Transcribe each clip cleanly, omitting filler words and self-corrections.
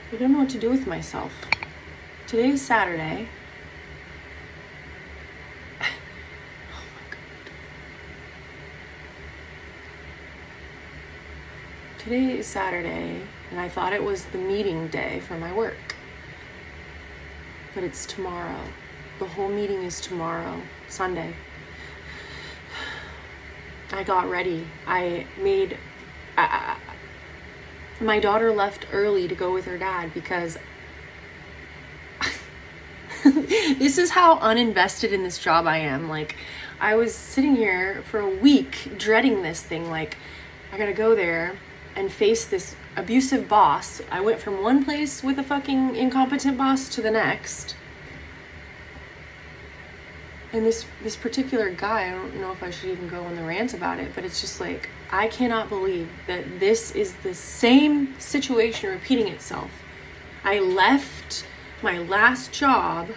I don't know what to do with myself. Today is Saturday. Oh my God. Today is Saturday, and I thought it was the meeting day for my work. But it's tomorrow. The whole meeting is tomorrow, Sunday. I got ready. My daughter left early to go with her dad because this is how uninvested in this job I am. Like, I was sitting here for a week dreading this thing. Like, I gotta go there and face this abusive boss. I went from one place with a fucking incompetent boss to the next. And this particular guy, I don't know if I should even go on the rant about it, but it's just like, I cannot believe that this is the same situation repeating itself. I left my last job,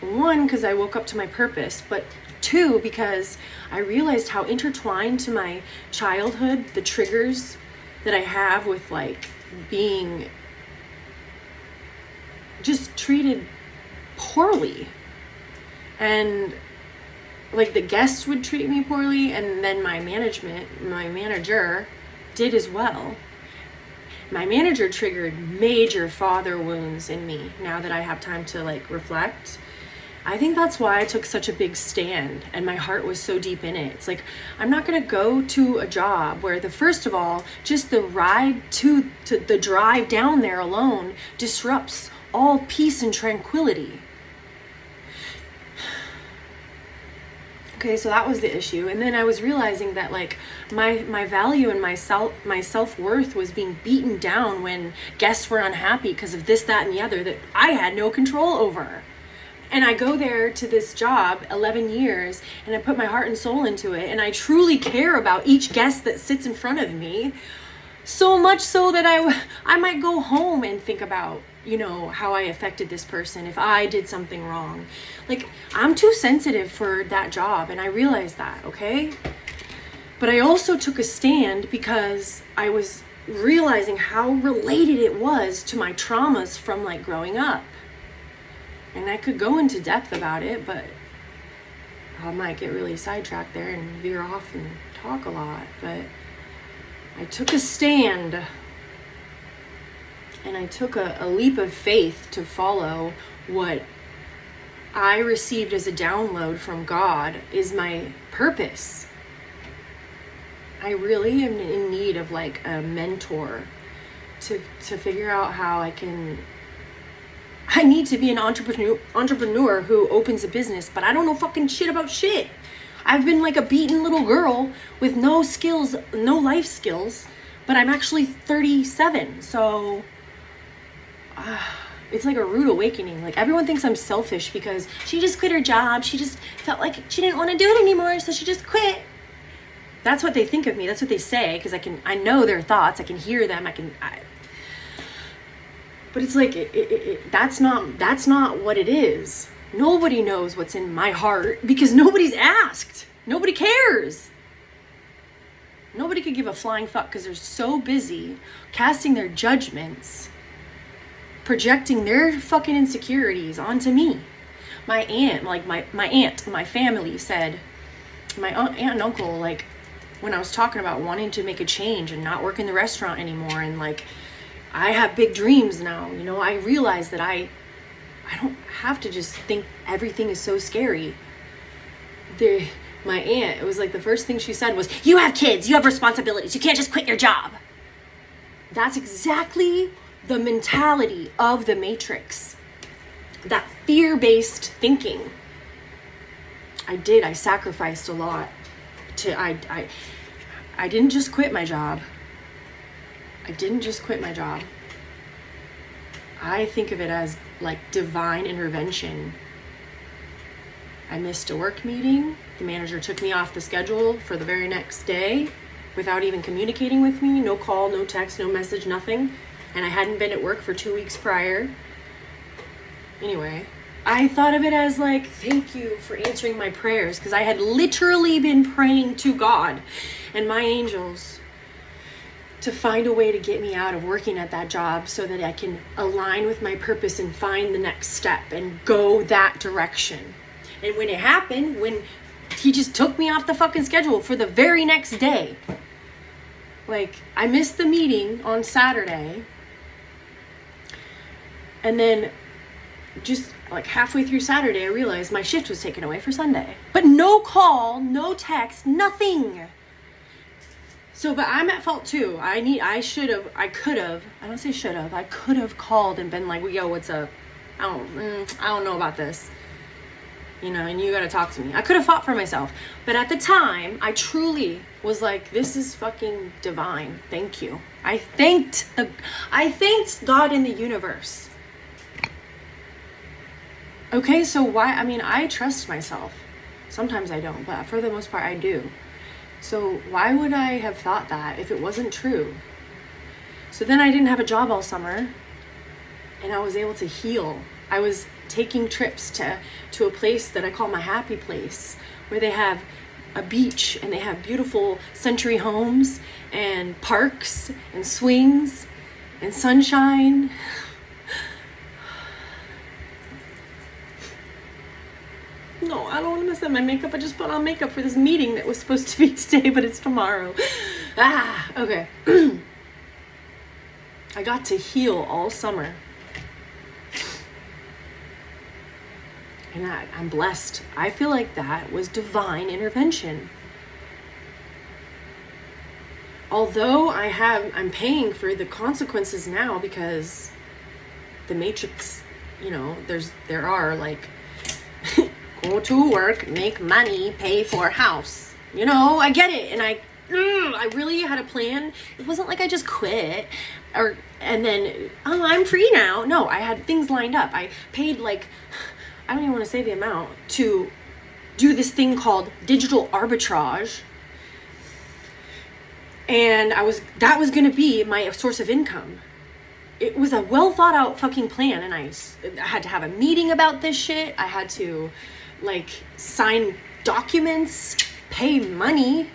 one, because I woke up to my purpose, but two, because I realized how intertwined to my childhood, the triggers that I have with like being just treated poorly. And like the guests would treat me poorly, and then my manager did as well. My manager triggered major father wounds in me now that I have time to like reflect. I think that's why I took such a big stand and my heart was so deep in it. It's like, I'm not gonna go to a job where first of all, just the ride to the drive down there alone disrupts all peace and tranquility. Okay, so that was the issue. And then I was realizing that like my value and my self-worth was being beaten down when guests were unhappy because of this, that, and the other that I had no control over. And I go there to this job 11 years and I put my heart and soul into it, and I truly care about each guest that sits in front of me, so much so that I might go home and think about, you know, how I affected this person if I did something wrong. Like, I'm too sensitive for that job, and I realized that, okay? But I also took a stand because I was realizing how related it was to my traumas from like growing up. And I could go into depth about it, but I might get really sidetracked there and veer off and talk a lot. But I took a stand, and I took a leap of faith to follow what I received as a download from God is my purpose. I really am in need of like a mentor to figure out how I need to be an entrepreneur who opens a business, but I don't know fucking shit about shit. I've been like a beaten little girl with no skills, no life skills, but I'm actually 37, so it's like a rude awakening. Like, everyone thinks I'm selfish because she just quit her job. She just felt like she didn't want to do it anymore, so she just quit. That's what they think of me. That's what they say, because I know their thoughts. I can hear them. But it's like, that's not what it is. Nobody knows what's in my heart because nobody's asked. Nobody cares. Nobody could give a flying fuck because they're so busy casting their judgments, projecting their fucking insecurities onto me. My aunt, like my aunt, my family said, my aunt and uncle, like, when I was talking about wanting to make a change and not work in the restaurant anymore, and like, I have big dreams now, you know, I realize that I don't have to just think everything is so scary. My aunt, it was like the first thing she said was, you have kids, you have responsibilities, you can't just quit your job. That's exactly the mentality of the Matrix. That fear-based thinking. I sacrificed a lot I didn't just quit my job. I think of it as like divine intervention. I missed a work meeting. The manager took me off the schedule for the very next day without even communicating with me. No call, no text, no message, nothing. And I hadn't been at work for 2 weeks prior. Anyway, I thought of it as like, thank you for answering my prayers, because I had literally been praying to God and my angels to find a way to get me out of working at that job so that I can align with my purpose and find the next step and go that direction. And when it happened, when he just took me off the fucking schedule for the very next day, like, I missed the meeting on Saturday, and then just like halfway through Saturday, I realized my shift was taken away for Sunday. But no call, no text, nothing. So, but I'm at fault too. I could have called and been like, yo, what's up? I don't know about this. You know, and you gotta talk to me. I could have fought for myself. But at the time, I truly was like, this is fucking divine. Thank you. I thanked God in the universe. Okay, so why? I mean, I trust myself. Sometimes I don't, but for the most part, I do. So why would I have thought that if it wasn't true? So then I didn't have a job all summer, and I was able to heal. I was taking trips to a place that I call my happy place, where they have a beach and they have beautiful century homes and parks and swings and sunshine. No, I don't want to mess up my makeup. I just put on makeup for this meeting that was supposed to be today, but it's tomorrow. Okay. I got to heal all summer. And I'm blessed. I feel like that was divine intervention. Although I'm paying for the consequences now because the Matrix, you know, there are like, go to work, make money, pay for a house. You know, I get it. And I really had a plan. It wasn't like I just quit and then, I'm free now. No, I had things lined up. I paid like, I don't even want to say the amount, to do this thing called digital arbitrage. And that was going to be my source of income. It was a well thought out fucking plan. And I had to have a meeting about this shit. I had to like sign documents, pay money.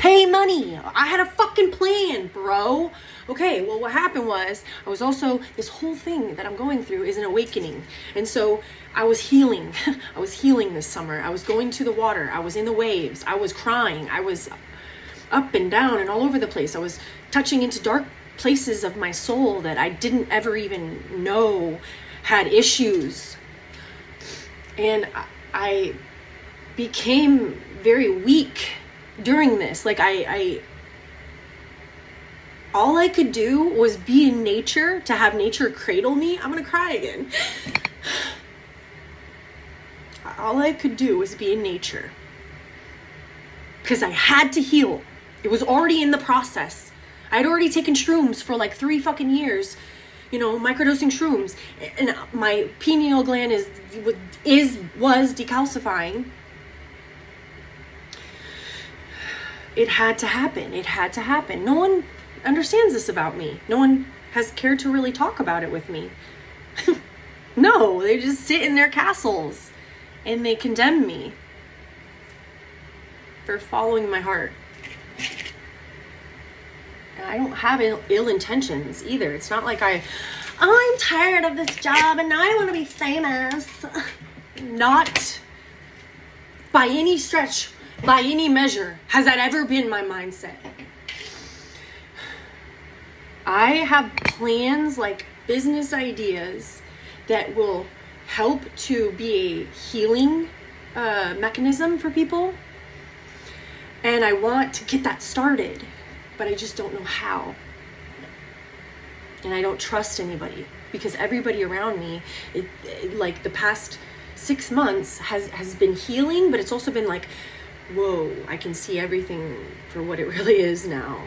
I had a fucking plan, bro. Okay, well, what happened was this whole thing that I'm going through is an awakening. And so I was healing. I was healing this summer. I was going to the water. I was in the waves. I was crying. I was up and down and all over the place. I was touching into dark places of my soul that I didn't ever even know had issues. And I became very weak during this. Like all I could do was be in nature, to have nature cradle me. I'm gonna cry again. All I could do was be in nature because I had to heal. It was already in the process. I'd already taken shrooms for like 3 fucking years, you know, microdosing shrooms, and my pineal gland was decalcifying. It had to happen. No one understands this about me. No one has cared to really talk about it with me. No, they just sit in their castles and they condemn me for following my heart. And I don't have ill intentions either. It's not like I'm tired of this job and now I want to be famous. Not by any stretch, by any measure, has that ever been my mindset. I have plans, like business ideas, that will help to be a healing mechanism for people. And I want to get that started, but I just don't know how. And I don't trust anybody because everybody around me, like the past 6 months has been healing, but it's also been like, whoa, I can see everything for what it really is now.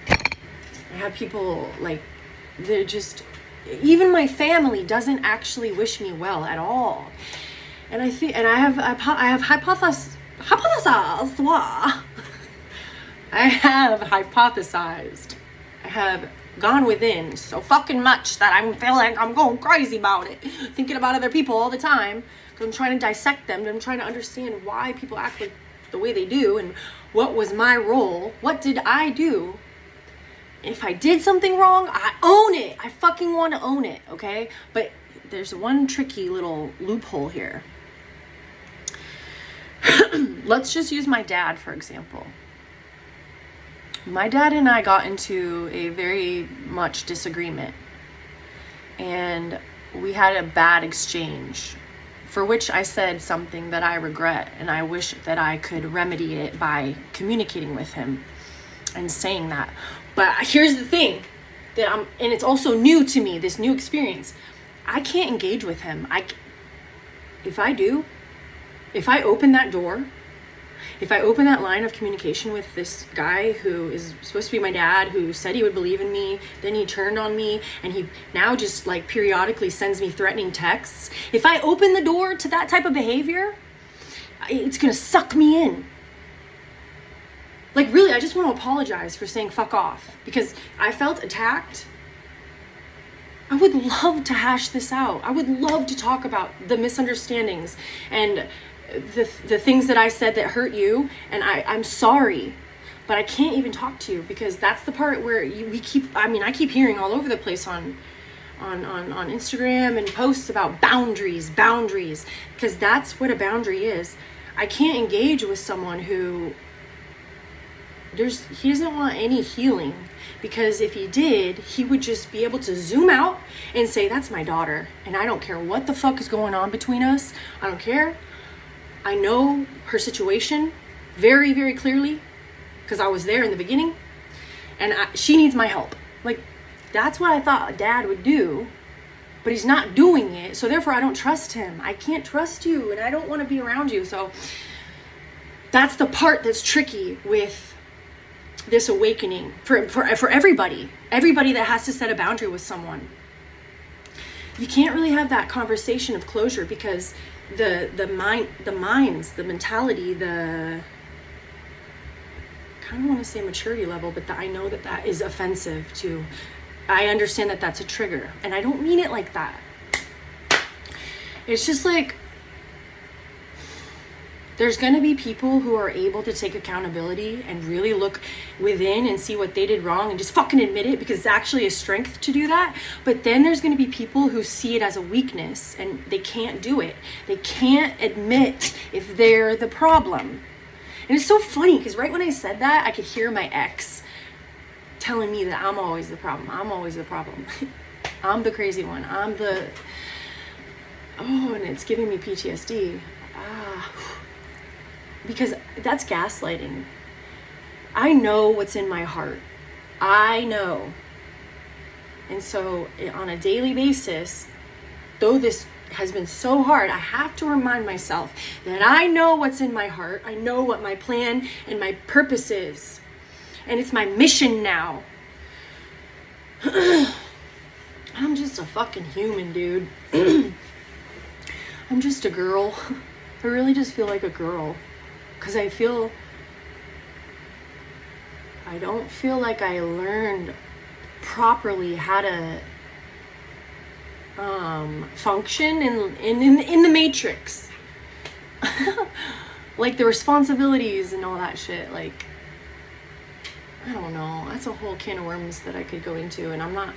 I have people like, they're just, even my family doesn't actually wish me well at all. And I have hypothesized. I have gone within so fucking much that I feel like I'm going crazy about it, thinking about other people all the time, because I'm trying to dissect them. I'm trying to understand why people act like the way they do and what was my role. What did I do? if I did something wrong, I own it. I fucking want to own it, okay? But there's one tricky little loophole here. Let's just use my dad, for example. My dad and I got into a very much disagreement. And we had a bad exchange, for which I said something that I regret, and I wish that I could remedy it by communicating with him and saying that. But here's the thing, and it's also new to me, this new experience. I can't engage with him. If I open that door, if I open that line of communication with this guy who is supposed to be my dad, who said he would believe in me, then he turned on me, and he now just like periodically sends me threatening texts. If I open the door to that type of behavior, it's gonna suck me in. Like, really, I just want to apologize for saying fuck off, because I felt attacked. I would love to hash this out. I would love to talk about the misunderstandings and the things that I said that hurt you, and I'm sorry, but I can't even talk to you, because that's the part where I keep hearing all over the place on Instagram and posts about boundaries, because that's what a boundary is. I can't engage with someone who he doesn't want any healing, because if he did, he would just be able to zoom out and say, that's my daughter, and I don't care what the fuck is going on between us. I don't care. I know her situation very, very clearly, because I was there in the beginning, and she needs my help. Like, that's what I thought Dad would do, but he's not doing it, so therefore I don't trust him. I can't trust you, and I don't want to be around you. So that's the part that's tricky with this awakening for everybody that has to set a boundary with someone. You can't really have that conversation of closure, because the mentality, the, I kind of want to say maturity level, but I know that is offensive to, I understand that that's a trigger, and I don't mean it like that. It's just like, there's going to be people who are able to take accountability and really look within and see what they did wrong and just fucking admit it, because it's actually a strength to do that. But then there's going to be people who see it as a weakness and they can't do it. They can't admit if they're the problem. And it's so funny, because right when I said that, I could hear my ex telling me that I'm always the problem. I'm always the problem. I'm the crazy one. And it's giving me PTSD. Because that's gaslighting. I know what's in my heart. I know. And so on a daily basis, though this has been so hard, I have to remind myself that I know what's in my heart. I know what my plan and my purpose is. And it's my mission now. I'm just a fucking human, dude. I'm just a girl. I really just feel like a girl. Because I don't feel like I learned properly how to function in the matrix. Like the responsibilities and all that shit. Like, I don't know. That's a whole can of worms that I could go into. And I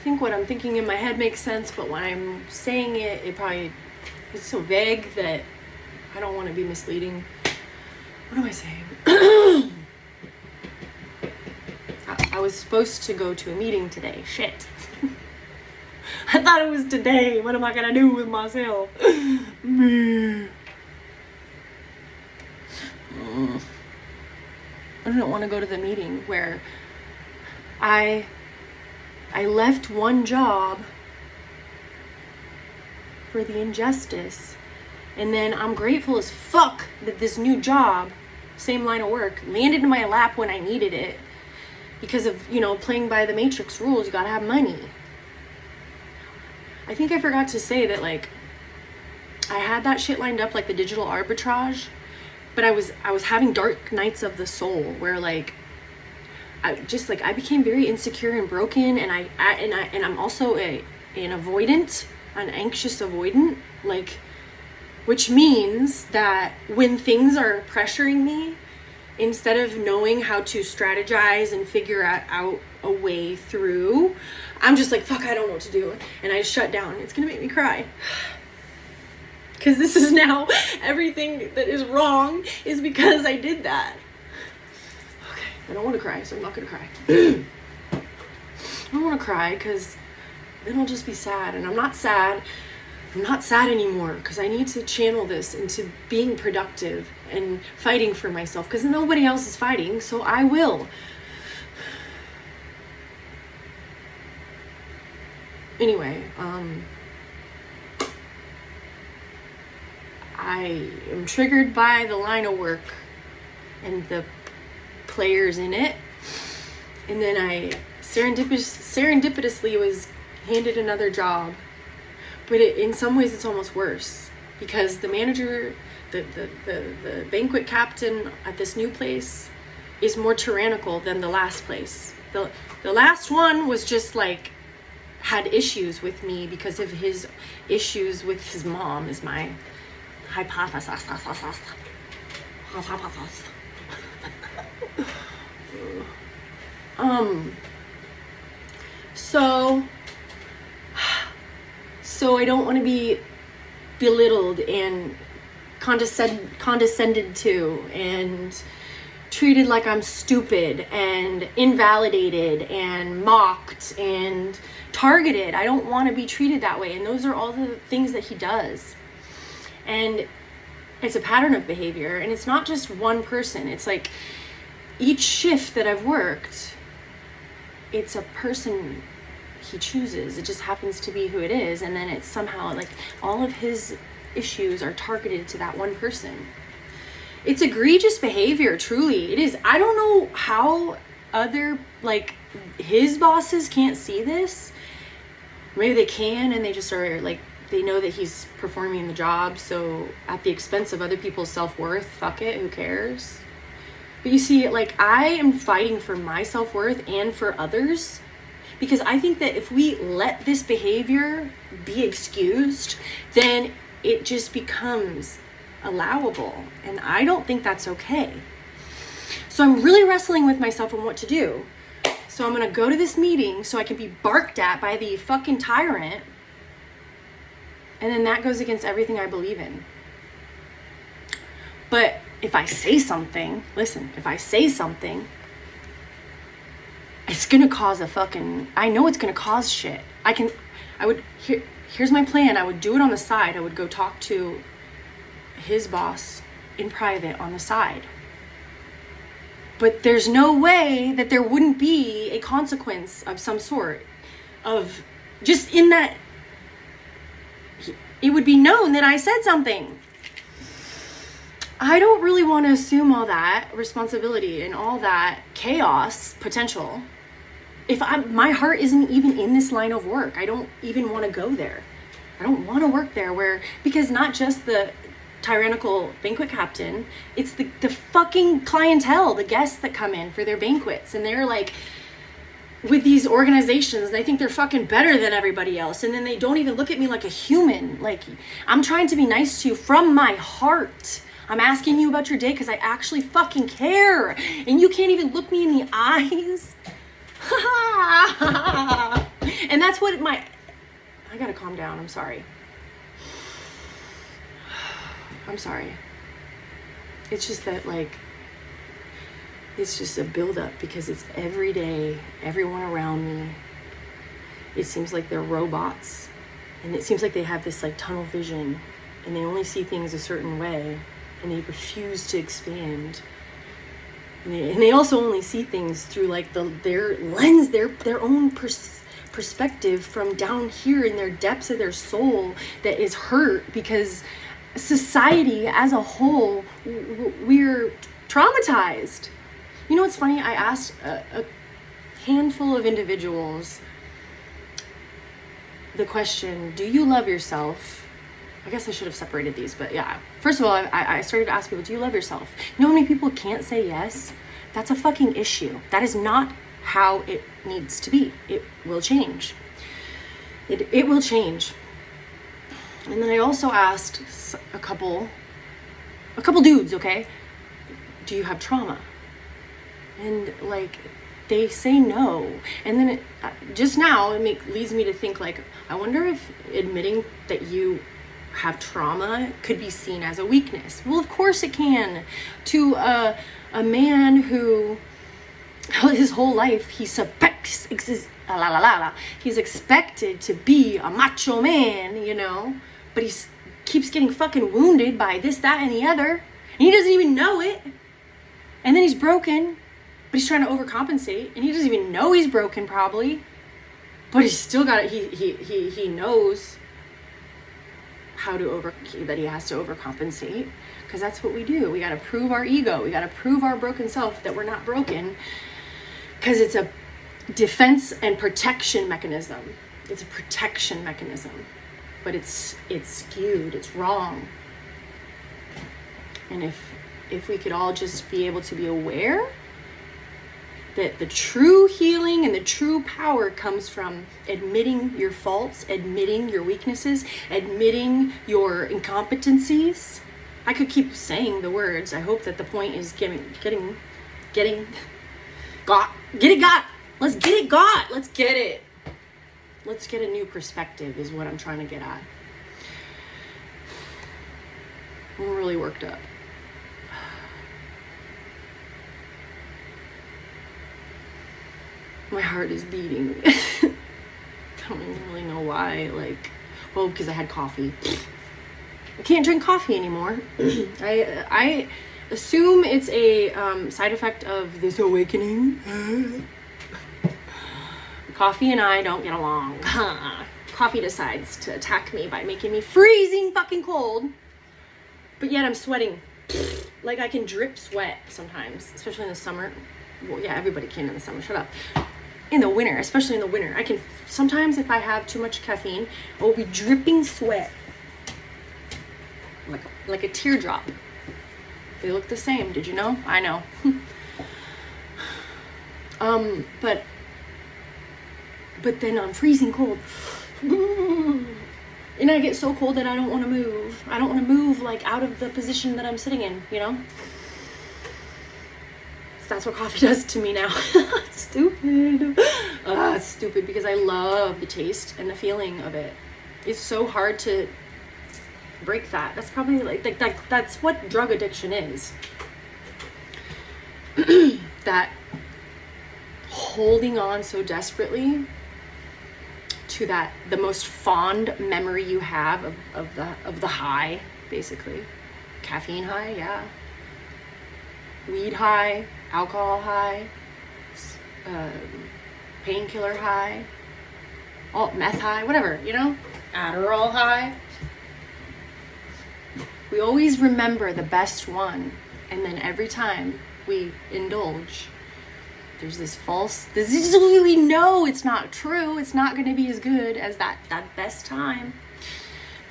think what I'm thinking in my head makes sense, but when I'm saying it, it's so vague that I don't want to be misleading. What am I saying? I was supposed to go to a meeting today. Shit. I thought it was today. What am I gonna do with myself? Me. I didn't want to go to the meeting where I left one job for the injustice. And then I'm grateful as fuck that this new job, same line of work, landed in my lap when I needed it. Because of, playing by the Matrix rules, you gotta have money. I think I forgot to say that, like, I had that shit lined up, like the digital arbitrage, but I was having dark nights of the soul where, like, I became very insecure and broken, and I'm also an avoidant, an anxious avoidant, like, which means that when things are pressuring me, instead of knowing how to strategize and figure out a way through, I'm just like, fuck, I don't know what to do. And I shut down. It's going to make me cry. Because this is now everything that is wrong is because I did that. Okay, I don't want to cry, so I'm not going to cry. I don't want to cry because then I'll just be sad. And I'm not sad. I'm not sad anymore because I need to channel this into being productive and fighting for myself because nobody else is fighting, so I will. Anyway, I am triggered by the line of work and the players in it. And then I serendipitously was handed another job. But in some ways it's almost worse because the manager, the banquet captain at this new place is more tyrannical than the last place. The last one was just like, had issues with me because of his issues with his mom is my hypothesis. So I don't want to be belittled and condescended to and treated like I'm stupid and invalidated and mocked and targeted. I don't want to be treated that way. And those are all the things that he does. And it's a pattern of behavior. And it's not just one person. It's like each shift that I've worked, it's a person he chooses. It just happens to be who it is. And then it's somehow like all of his issues are targeted to that one person. It's egregious behavior, truly. It is. I don't know how other, like, his bosses can't see this. Maybe they can and they just are like, they know that he's performing the job, so at the expense of other people's self-worth, fuck it, who cares? But you see, like, I am fighting for my self-worth and for others because I think that if we let this behavior be excused, then it just becomes allowable. And I don't think that's okay. So I'm really wrestling with myself on what to do. So I'm going to go to this meeting so I can be barked at by the fucking tyrant. And then that goes against everything I believe in. But if I say something, listen, if I say something, it's going to cause I know it's going to cause shit. Here's my plan. I would do it on the side. I would go talk to his boss in private on the side. But there's no way that there wouldn't be a consequence of some sort of just in that it would be known that I said something. I don't really want to assume all that responsibility and all that chaos potential if my heart isn't even in this line of work. I don't even want to go there. I don't want to work there because not just the tyrannical banquet captain, it's the fucking clientele, the guests that come in for their banquets, and they're like with these organizations and they think they're fucking better than everybody else, and then they don't even look at me like a human. Like, I'm trying to be nice to you from my heart. I'm asking you about your day because I actually fucking care, and you can't even look me in the eyes. And that's what I gotta calm down. I'm sorry. It's just that, like, it's just a buildup because it's every day, everyone around me, it seems like they're robots, and it seems like they have this like tunnel vision and they only see things a certain way and they refuse to expand. And they also only see things through like their lens, their own perspective from down here in their depths of their soul that is hurt because society as a whole, we're traumatized. You know what's funny? I asked a handful of individuals the question, do you love yourself? I guess I should have separated these, but yeah. First of all, I started to ask people, do you love yourself? You know how many people can't say yes? That's a fucking issue. That is not how it needs to be. It will change. It will change. And then I also asked a couple dudes, okay? Do you have trauma? And like they say no. And then just now it leads me to think, like, I wonder if admitting that you have trauma could be seen as a weakness. Well, of course it can. To a man who his whole life he's expected to be a macho man, you know, but he keeps getting fucking wounded by this, that, and the other, and he doesn't even know it. And then he's broken, but he's trying to overcompensate, and he doesn't even know he's broken probably, but he's still got it. He knows that he has to overcompensate, because that's what we do. We got to prove our ego. We got to prove our broken self that we're not broken, because it's a defense and protection mechanism. It's a protection mechanism, but it's skewed. It's wrong. And if we could all just be able to be aware that the true healing and the true power comes from admitting your faults, admitting your weaknesses, admitting your incompetencies. I could keep saying the words. I hope that the point is getting got. Let's get it got. Let's get it. Let's get a new perspective is what I'm trying to get at. I'm really worked up. My heart is beating. I don't even really know why. Well, because I had coffee. I can't drink coffee anymore. I assume it's a side effect of this awakening. Coffee and I don't get along. Coffee decides to attack me by making me freezing fucking cold. But yet I'm sweating. Like, I can drip sweat sometimes, especially in the summer. Well, yeah, everybody can in the summer. Shut up. In the winter, especially in the winter, I can sometimes, if I have too much caffeine, I will be dripping sweat like a teardrop. They look the same. Did you know? I know. But then I'm freezing cold, and I get so cold that I don't want to move. I don't want to move, like, out of the position that I'm sitting in, you know. That's what coffee does to me now. It's stupid. It's stupid because I love the taste and the feeling of it. It's so hard to break that. That's probably like that's what drug addiction is. That holding on so desperately to the most fond memory you have of the high, basically. Caffeine high, yeah. Weed high, alcohol high, painkiller high, meth high, whatever, you know, Adderall high. We always remember the best one, and then every time we indulge, there's we know it's not true, it's not going to be as good as that best time,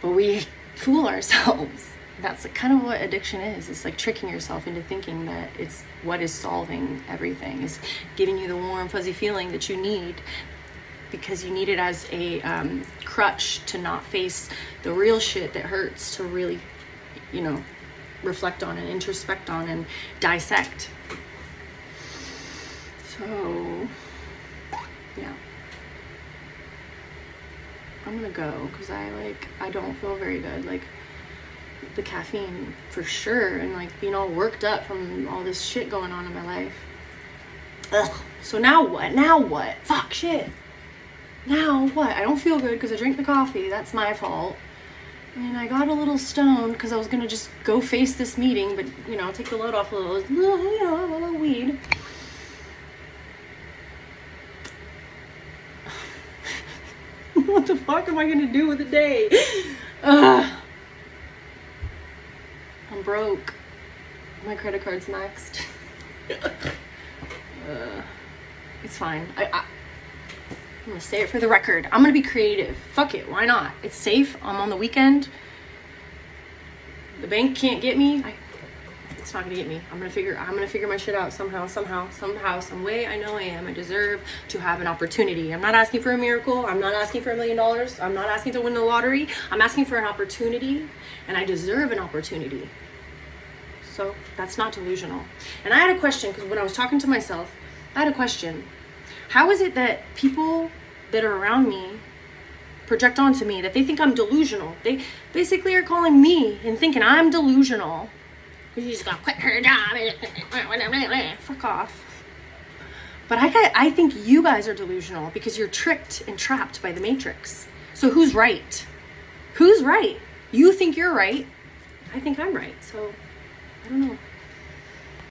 but we fool ourselves. That's kind of what addiction is. It's like tricking yourself into thinking that it's what is solving everything, is giving you the warm, fuzzy feeling that you need, because you need it as a crutch to not face the real shit that hurts, to really, you know, reflect on and introspect on and dissect. So, yeah. I'm gonna go because I don't feel very good. Like, the caffeine for sure, and like being all worked up from all this shit going on in my life. Ugh. So now what? Fuck, shit. Now what? I don't feel good because I drank the coffee. That's my fault. And I got a little stoned because I was gonna just go face this meeting, but, you know, take the load off a little weed. What the fuck am I gonna do with the day? I'm broke. My credit card's maxed. It's fine. I'm gonna say it for the record. I'm gonna be creative. Fuck it. Why not? It's safe. I'm on the weekend. The bank can't get me. It's not gonna get me. I'm gonna figure my shit out somehow, some way. I know I am. I deserve to have an opportunity. I'm not asking for a miracle. I'm not asking for $1 million. I'm not asking to win the lottery. I'm asking for an opportunity, and I deserve an opportunity. So that's not delusional. And I had a question, because when I was talking to myself, I I had a question. How is it that people that are around me project onto me that they think I'm delusional? They basically are calling me and thinking I'm delusional. She's gonna quit her job. Fuck off. But I think you guys are delusional because you're tricked and trapped by the Matrix. So who's right? Who's right? You think you're right. I think I'm right. So I don't know.